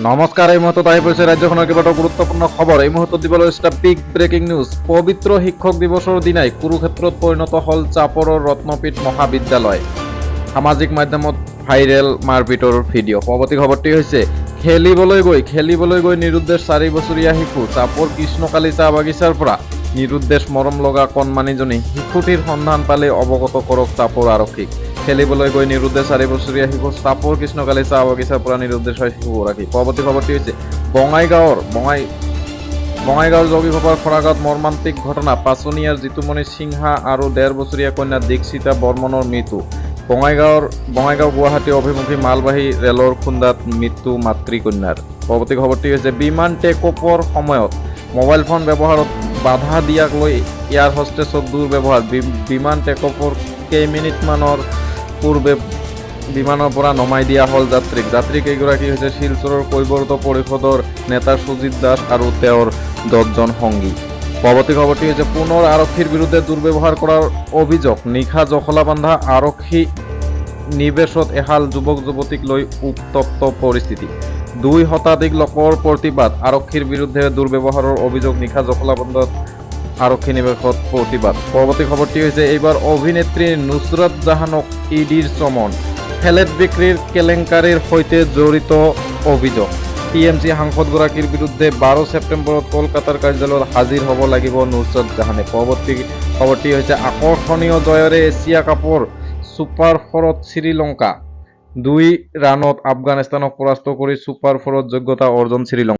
নমস্কাৰ, এই মুহূৰ্তত আহি পৰিছে ৰাজ্যখনৰ কেইবাটাও গুৰুত্বপূৰ্ণ খবৰ। এই মুহূৰ্তত দিবলৈ লৈছে বিগ ব্ৰেকিং নিউজ। পবিত্ৰ শিক্ষক দিৱসৰ দিনাই কুৰুক্ষেত্ৰত পৰিণত হ'ল চাপৰৰ ৰত্নপীঠ মহাবিদ্যালয়। সামাজিক মাধ্যমত ভাইৰেল মাৰপিটৰ ভিডিঅ'। পৰৱৰ্তী খবৰটি হৈছে খেলিবলৈ গৈ নিৰুদ্দেশ 4 বছৰীয়া শিশু। চাপৰ কৃষ্ণকালী চাহ বাগিচাৰ পৰা নিৰুদ্দেশ মৰম লগা কণমানিজনী শিশুটিৰ সন্ধান পালে অৱগত কৰক চাপৰ আৰক্ষীক। খেলিবলৈ গৈ নিৰুদ্দেশ 4 বছৰীয়া শিশু চাপৰ কৃষ্ণকালী চাহ বাগিচাৰ পৰা নিৰুদ্দেশ হয় শিশুগৰাকী। পৰৱৰ্তী খবৰটি হৈছে বঙাইগাঁৱৰ যোগীঘোপাৰ খৰাগাঁৱত মৰ্মান্তিক ঘটনা। পাচনিয়াৰ জিতুমণি সিংহা আৰু 1.5 বছৰীয়া কন্যা দীক্ষিতা বৰ্মনৰ মৃত্যু। বঙাইগাঁও গুৱাহাটী অভিমুখী মালবাহী ৰেলৰ খুন্দাত মৃত্যু মাতৃকন্যাৰ। পৰৱৰ্তী খবৰটি হৈছে বিমান টেকঅফৰ সময়ত মোবাইল ফোন ব্যৱহাৰত বাধা দিয়াক লৈ এয়াৰ হোষ্টেছৰ দুৰ্ব্যৱহাৰ। বিমান টেকঅফৰ কেইমিনিটমানৰ পূৰ্বে বিমানৰ পৰা নমাই দিয়া হ'ল যাত্ৰী কেইগৰাকী হৈছে শিলচৰৰ কৈবৰ্ত পৰিষদৰ নেতা সুজিত দাস আৰু তেওঁৰ 10 জন সংগী। পৰৱৰ্তী খবৰটি হৈছে পুনৰ আৰক্ষীৰ বিৰুদ্ধে দুৰ্ব্যৱহাৰ কৰাৰ অভিযোগ। নিশা জখলা বান্ধা আৰক্ষী নিৱেশত এহাল যুৱক যুৱতীক লৈ উত্তপ্ত পৰিস্থিতি। 2 শতাধিক লোকৰ প্ৰতিবাদ। আৰক্ষীৰ বিৰুদ্ধে দুৰ্ব্যৱহাৰৰ অভিযোগ। নিশা জখলা বান্ধাত আৰক্ষী নিৱেশত প্ৰতিবাদ। পৰৱৰ্তী খবৰটি হৈছে এইবাৰ অভিনেত্ৰী নুছৰাত জাহানক ইডিৰ চমন। ফ্লেট বিক্ৰীৰ কেলেংকাৰীৰ সৈতে জড়িত অভিযোগ। টিএমচি সাংসদগৰাকীৰ বিৰুদ্ধে 12 ছেপ্টেম্বৰত কলকাতাৰ কাৰ্যালয়ত হাজিৰ হ'ব লাগিব নুছৰাত জাহানে। পৰৱৰ্তী খবৰটি হৈছে আকৰ্ষণীয় জয়েৰে এছিয়া কাপৰ ছুপাৰ 4ত শ্ৰীলংকা। 2 ৰানত আফগানিস্তানক পৰাস্ত কৰি ছুপাৰ 4ত যোগ্যতা অৰ্জন শ্ৰীলংকা।